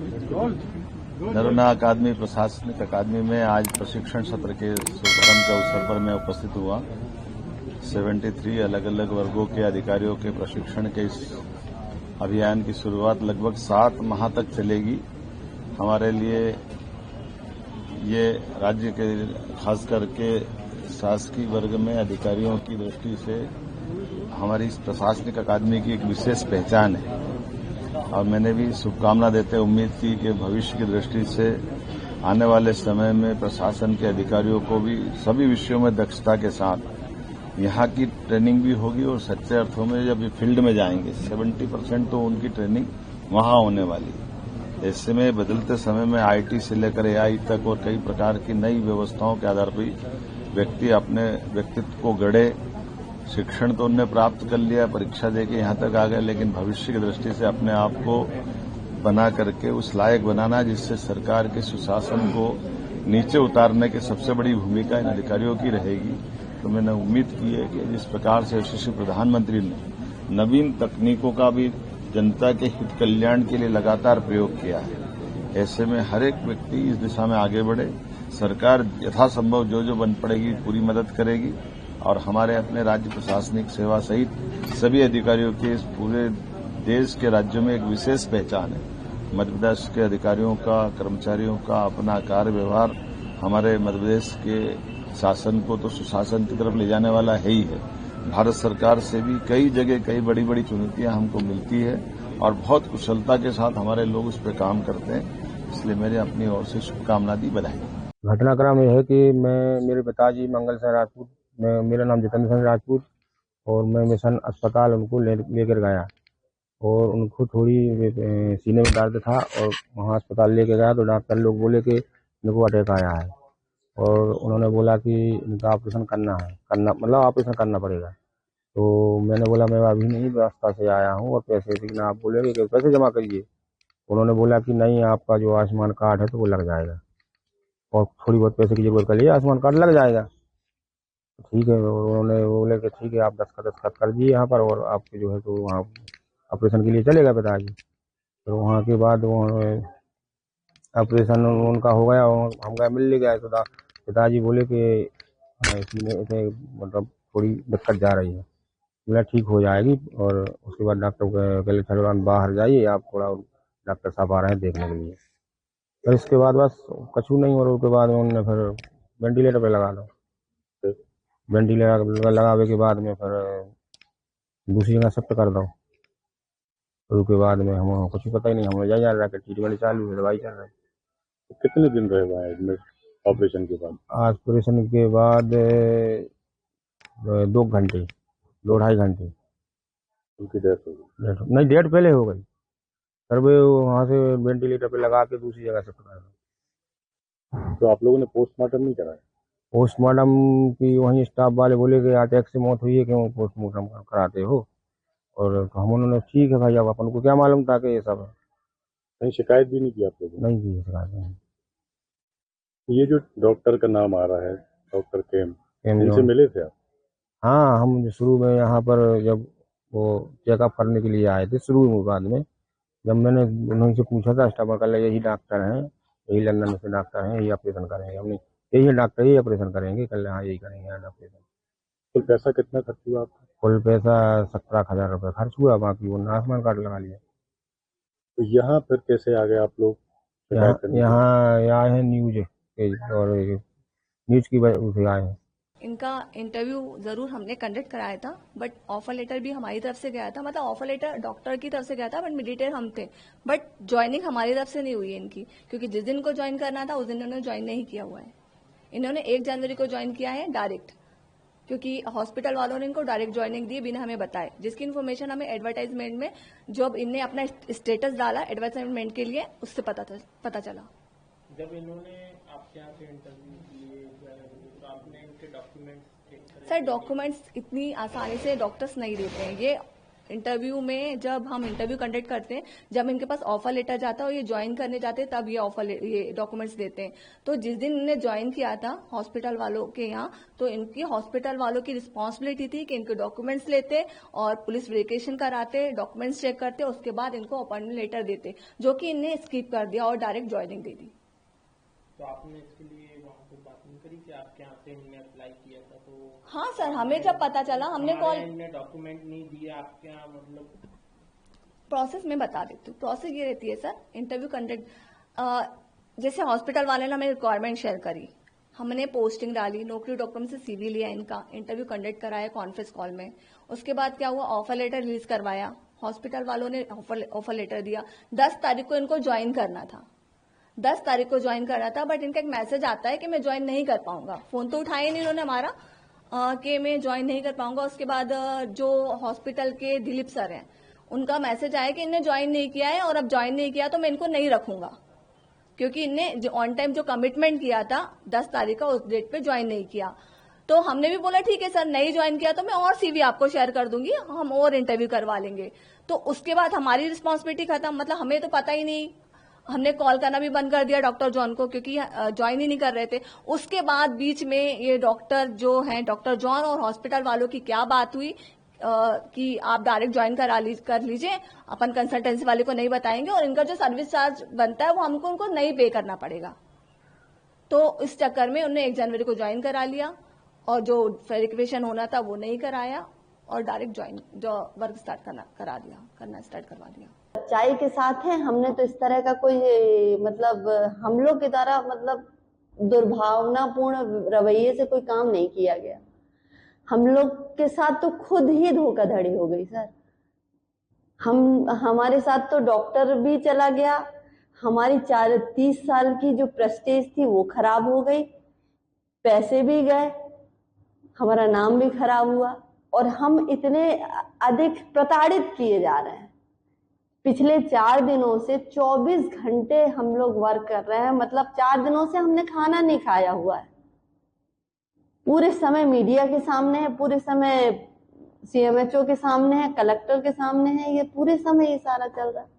नरोन्हा अकादमी प्रशासनिक अकादमी में आज प्रशिक्षण सत्र के शुभारंभ के अवसर पर मैं उपस्थित हुआ। 73 अलग अलग वर्गों के अधिकारियों के प्रशिक्षण के इस अभियान की शुरुआत लगभग 7 माह तक चलेगी। हमारे लिए ये राज्य के खास करके शासकीय वर्ग में अधिकारियों की दृष्टि से हमारी इस प्रशासनिक अकादमी की एक विशेष पहचान है और मैंने भी शुभकामना देते उम्मीद की कि भविष्य की दृष्टि से आने वाले समय में प्रशासन के अधिकारियों को भी सभी विषयों में दक्षता के साथ यहाँ की ट्रेनिंग भी होगी और सच्चे अर्थों में जब ये फील्ड में जाएंगे 70% तो उनकी ट्रेनिंग वहां होने वाली है। ऐसे में बदलते समय में आईटी से लेकर एआई तक और कई प्रकार की नई व्यवस्थाओं के आधार पर व्यक्ति अपने व्यक्तित्व को गढ़े। शिक्षण तो उनने प्राप्त कर लिया, परीक्षा देके यहाँ तक आ गए, लेकिन भविष्य की दृष्टि से अपने आप को बना करके उस लायक बनाना जिससे सरकार के सुशासन को नीचे उतारने की सबसे बड़ी भूमिका इन अधिकारियों की रहेगी। तो मैंने उम्मीद की है कि जिस प्रकार से यशस्वी प्रधानमंत्री ने नवीन तकनीकों का भी जनता के हित कल्याण के लिए लगातार प्रयोग किया है, ऐसे में हर एक व्यक्ति इस दिशा में आगे बढ़े। सरकार यथासंभव जो बन पड़ेगी पूरी मदद करेगी और हमारे अपने राज्य प्रशासनिक सेवा सहित सभी अधिकारियों के इस पूरे देश के राज्यों में एक विशेष पहचान है। मध्य प्रदेश के अधिकारियों का, कर्मचारियों का अपना कार्य व्यवहार हमारे मध्य प्रदेश के शासन को तो सुशासन की तरफ ले जाने वाला है ही है। भारत सरकार से भी कई जगह कई बड़ी बड़ी चुनौतियां हमको मिलती है और बहुत कुशलता के साथ हमारे लोग उस पर काम करते हैं, इसलिए मैंने अपनी ओर से शुभकामना दी, बधाई। घटनाक्रम यह है कि मेरे पिताजी मंगल सिंह राजपूत, मेरा नाम जितेंद्र सिंह राजपूत, और मैं मिशन अस्पताल उनको लेकर गया और उनको थोड़ी सीने में दर्द था और वहाँ अस्पताल लेके गया तो डॉक्टर लोग बोले कि इनको अटैक आया है और उन्होंने बोला कि इनका ऑपरेशन मतलब ऑपरेशन करना पड़ेगा। तो मैंने बोला मैं अभी नहीं व्यवस्था से आया हूँ और पैसे, लेकिन आप बोले कि पैसे जमा करिए। उन्होंने बोला कि नहीं, आपका जो आयुष्मान कार्ड है तो वो लग जाएगा और थोड़ी बहुत पैसे की जरूरत करिए, आयुष्मान कार्ड लग जाएगा। ठीक है, उन्होंने बोले कि ठीक है, आप दस्तखत कर दीजिए यहाँ पर और आपके जो है तो वहाँ ऑपरेशन के लिए चलेगा पिताजी। तो वहाँ के बाद ऑपरेशन उनका हो गया और हम गए मिलने गए तो पिताजी बोले कि सीने से मतलब थोड़ी दिक्कत जा रही है। बोला ठीक हो जाएगी और उसके बाद डॉक्टर पहले चलो बाहर जाइए, आप थोड़ा डॉक्टर साहब आ रहे हैं देखने के लिए। फिर इसके बाद बस कछु नहीं और उसके बाद उन्होंने फिर वेंटिलेटर पे लगा दो। वेंटिलेटर लगावे के बाद में फिर दूसरी जगह शिफ्ट कर दो। फिर उसके बाद में हम कुछ पता ही नहीं, हम जा रहा है ट्रीटमेंट चालू है, दवाई चल रही है। तो कितने दिन रहे हुए हैं एडमिट ऑपरेशन के बाद? ऑपरेशन के बाद 2 घंटे, 2-2.5 घंटे। उनकी डेथ हो गई? नहीं, डेट पहले हो गई सर, वो वहाँ से वेंटिलेटर पे लगा के दूसरी जगह शिफ्ट कर दो। तो आप लोगों ने पोस्टमार्टम नहीं कराया? पोस्टमार्टम की वहीं स्टाफ वाले बोले कि अटैक से मौत हुई है, क्यों पोस्टमार्टम कराते हो? और तो हम उन्होंने ठीक है भाई, अब अपन को क्या मालूम था कि ये सब है। कहीं शिकायत भी नहीं की आप लोगों ने? नहीं की शिकायत नहीं। ये जो डॉक्टर का नाम आ रहा है, डॉक्टर केम, इनसे जॉन, मिले थे आप? हाँ, हम शुरू में यहाँ पर जब वो चेकअप करने के लिए आए थे शुरू में, बाद में जब मैंने उन्हीं से पूछा था स्टाफ का, यही डॉक्टर हैं, यही लंदन से डॉक्टर हैं, यही ऑपरेशन करेंगे, हमने यही डॉक्टर यही ऑपरेशन करेंगे, कल हाँ यही करेंगे ऑपरेशन। कुल पैसा कितना खर्च हुआ आपका? कुल पैसा 17,000 रुपये खर्च हुआ, बाकी वो आयुष्मान कार्ड लगा लिया। तो यहाँ फिर कैसे आ गए आप लोग शिकायत करने के लिए? यहाँ आए हैं न्यूज और न्यूज की वजह से आए हैं। इनका इंटरव्यू जरूर हमने कंडक्ट कराया था, बट ऑफर लेटर भी हमारी तरफ से गया था, मतलब ऑफर लेटर डॉक्टर की तरफ से गया था, बट मेडिटेटर हम थे, बट ज्वाइनिंग हमारी तरफ से नहीं हुई है इनकी, क्योंकि जिस दिन को ज्वाइन करना था उस दिन इन्होंने ज्वाइन नहीं किया हुआ है। इन्होंने 1 जनवरी को ज्वाइन किया है डायरेक्ट, क्योंकि हॉस्पिटल वालों ने इनको डायरेक्ट ज्वाइनिंग दी बिना हमें बताए, जिसकी इन्फॉर्मेशन हमें एडवर्टाइजमेंट में जब इनने अपना स्टेटस डाला एडवर्टाइजमेंट के लिए उससे पता चला। जब इन्होंने आपके यहाँ से इंटरव्यू लिए तो आपने इनके डॉक्यूमेंट्स चेक करे? सर, डॉक्यूमेंट्स इतनी आसानी से डॉक्टर्स नहीं देते हैं, ये इंटरव्यू में जब हम इंटरव्यू कंडक्ट करते हैं, जब इनके पास ऑफर लेटर जाता है और ये ज्वाइन करने जाते हैं, तब ये डॉक्यूमेंट्स देते हैं। तो जिस दिन इन्होंने ज्वाइन किया था हॉस्पिटल वालों के यहाँ, तो इनकी हॉस्पिटल वालों की रिस्पॉन्सिबिलिटी थी कि इनके डॉक्यूमेंट्स लेते और पुलिस वेरिफिकेशन कराते, डॉक्यूमेंट्स चेक करते, उसके बाद इनको अपॉइंटमेंट लेटर देते, जो कि इन्हें स्किप कर दिया और डायरेक्ट ज्वाइनिंग दे दी। तो आपने इसके लिए वहाँ पे बात नहीं करी कि आपके यहाँ से इनने अप्लाई किया था? तो हाँ सर, हमें जब पता चला हमने कॉल, इनने डॉक्यूमेंट नहीं दिए आपके यहाँ, मतलब प्रोसेस में बता देती हूँ। प्रोसेस ये रहती है सर, इंटरव्यू कंडक्ट, जैसे हॉस्पिटल वाले ने हमें रिक्वायरमेंट शेयर करी, हमने पोस्टिंग डाली, नौकरी डॉक्यूमेंट से सीवी लिया इनका, इंटरव्यू कंडक्ट कराया कॉन्फ्रेंस कॉल में। उसके बाद क्या हुआ, ऑफर लेटर रिलीज करवाया, हॉस्पिटल वालों ने ऑफर लेटर दिया। 10 तारीख को इनको ज्वाइन करना था, 10 तारीख को ज्वाइन करना था, बट इनका एक मैसेज आता है कि मैं ज्वाइन नहीं कर पाऊंगा। फोन तो उठाया नहीं इन्होंने हमारा कि मैं ज्वाइन नहीं कर पाऊंगा। उसके बाद जो हॉस्पिटल के दिलीप सर हैं, उनका मैसेज आया कि इन्हें ज्वाइन नहीं किया है और अब ज्वाइन नहीं किया तो मैं इनको नहीं रखूंगा, क्योंकि इनने ऑन टाइम जो कमिटमेंट किया था 10 तारीख का, उस डेट पे ज्वाइन नहीं किया। तो हमने भी बोला ठीक है सर, नहीं ज्वाइन किया तो मैं और सीवी आपको शेयर कर दूंगी, हम और इंटरव्यू करवा लेंगे। तो उसके बाद हमारी रिस्पॉन्सिबिलिटी खत्म, मतलब हमें तो पता ही नहीं, हमने कॉल करना भी बंद कर दिया डॉक्टर जॉन को, क्योंकि ज्वाइन ही नहीं कर रहे थे। उसके बाद बीच में ये डॉक्टर जो हैं, डॉक्टर जॉन और हॉस्पिटल वालों की क्या बात हुई कि आप डायरेक्ट ज्वाइन कर लीजिए, अपन कंसल्टेंसी वाले को नहीं बताएंगे और इनका जो सर्विस चार्ज बनता है वो हमको उनको नहीं पे करना पड़ेगा। तो इस चक्कर में उन्होंने 1 जनवरी को ज्वाइन करा लिया और जो वेरिफिकेशन होना था वो नहीं कराया और डायरेक्ट ज्वाइन जो वर्क स्टार्ट करना स्टार्ट करवा दिया। सच्चाई के साथ है, हमने तो इस तरह का कोई मतलब हम लोग की तरह मतलब दुर्भावनापूर्ण रवैये से कोई काम नहीं किया गया। हम लोग के साथ तो खुद ही धोखाधड़ी हो गई सर। हमारे साथ तो डॉक्टर भी चला गया, हमारी 30 साल की जो प्रेस्टीज थी वो खराब हो गई, पैसे भी गए, हमारा नाम भी खराब हुआ और हम इतने अधिक प्रताड़ित किए जा रहे हैं। पिछले 4 दिनों से 24 घंटे हम लोग वर्क कर रहे हैं, मतलब 4 दिनों से हमने खाना नहीं खाया हुआ है। पूरे समय मीडिया के सामने है, पूरे समय CMHO के सामने है, कलेक्टर के सामने है, ये पूरे समय ये सारा चल रहा है।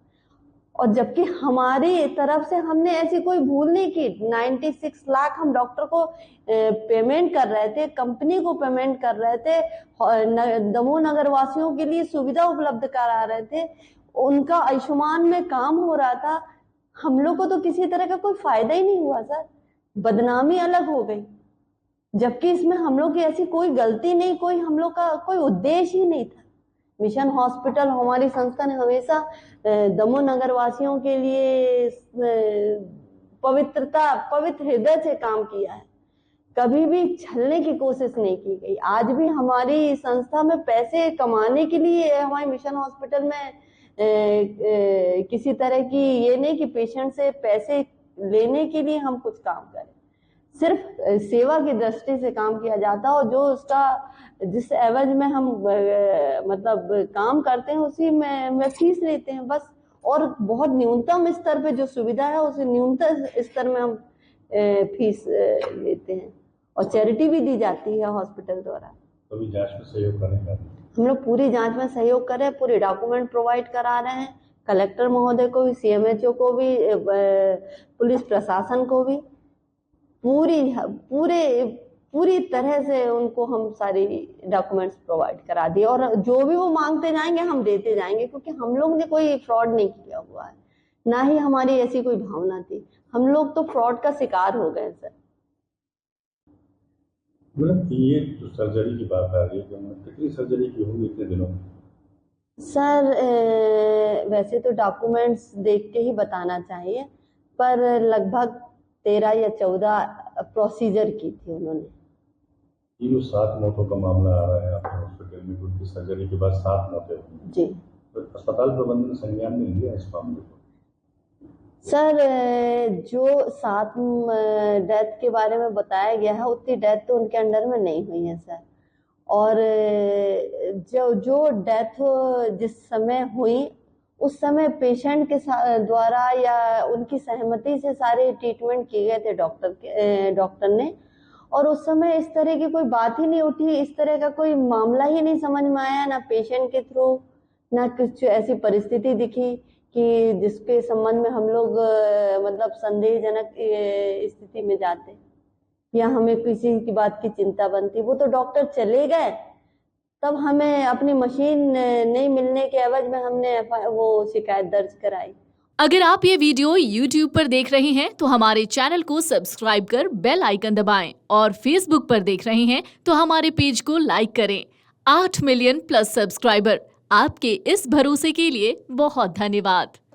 और जबकि हमारी तरफ से हमने ऐसी कोई भूल नहीं की। 96 लाख हम डॉक्टर को पेमेंट कर रहे थे, कंपनी को पेमेंट कर रहे थे, दमोह नगर वासियों के लिए सुविधा उपलब्ध करा रहे थे, उनका आयुष्मान में काम हो रहा था। हम लोग को तो किसी तरह का कोई फायदा ही नहीं हुआ सर, बदनामी अलग हो गई। जबकि इसमें हम लोग की ऐसी कोई गलती नहीं, कोई हम लोग का कोई उद्देश्य ही नहीं था। मिशन हॉस्पिटल हमारी संस्था ने हमेशा दमोह नगर वासियों के लिए पवित्र हृदय से काम किया है, कभी भी छलने की कोशिश नहीं की गई। आज भी हमारी संस्था में पैसे कमाने के लिए हमारे मिशन हॉस्पिटल में किसी तरह की ये नहीं कि पेशेंट से पैसे लेने के लिए हम कुछ काम करें, सिर्फ सेवा की दृष्टि से काम किया जाता है और जो उसका जिस एवज में हम मतलब काम करते हैं उसी में फीस लेते हैं बस। और बहुत न्यूनतम स्तर पे जो सुविधा है उसे न्यूनतम स्तर में हम फीस लेते हैं और चैरिटी भी दी जाती है हॉस्पिटल द्वारा। तो भी जांच में सहयोग करने का हम लोग पूरी जांच में सहयोग कर रहे हैं, पूरे डॉक्यूमेंट प्रोवाइड करा रहे हैं, कलेक्टर महोदय को भी, CMHO को भी, पुलिस प्रशासन को भी, पूरी तरह से उनको हम सारी डॉक्यूमेंट्स प्रोवाइड करा दिए और जो भी वो मांगते जाएंगे हम देते जाएंगे, क्योंकि हम लोग ने कोई फ्रॉड नहीं किया हुआ है, ना ही हमारी ऐसी कोई भावना थी। हम लोग तो फ्रॉड का शिकार हो गए सर। मतलब ये जो सर्जरी की बात आ रही है, कितनी सर्जरी की होगी इतने दिनों में? सर वैसे तो डॉक्यूमेंट्स देख के ही बताना चाहिए, पर लगभग 13 या 14 प्रोसीजर की थी उन्होंने। 7 मौतों का मामला आ रहा है आपके हॉस्पिटल में, उनकी सर्जरी के बाद 7 मौतें हुई जी। तो अस्पताल प्रबंधन संज्ञान में लिया इस मामले को? सर जो 7 डेथ के बारे में बताया गया है उतनी डेथ तो उनके अंडर में नहीं हुई है सर। और जो डेथ जिस समय हुई उस समय पेशेंट के द्वारा या उनकी सहमति से सारे ट्रीटमेंट किए गए थे डॉक्टर ने, और उस समय इस तरह की कोई बात ही नहीं उठी, इस तरह का कोई मामला ही नहीं समझ में आया, ना पेशेंट के थ्रू ना कुछ ऐसी परिस्थिति दिखी कि जिसके संबंध में हम लोग मतलब संदेहजनक स्थिति में जाते या हमें किसी की बात की चिंता बनती। वो तो डॉक्टर चले गए, तब हमें अपनी मशीन नहीं मिलने के एवज में हमने वो शिकायत दर्ज कराई। अगर आप ये वीडियो YouTube पर देख रहे हैं तो हमारे चैनल को सब्सक्राइब कर बेल आइकन दबाएं और Facebook पर देख रहे हैं तो हमारे पेज को लाइक करें। 8 मिलियन प्लस सब्सक्राइबर, आपके इस भरोसे के लिए बहुत धन्यवाद।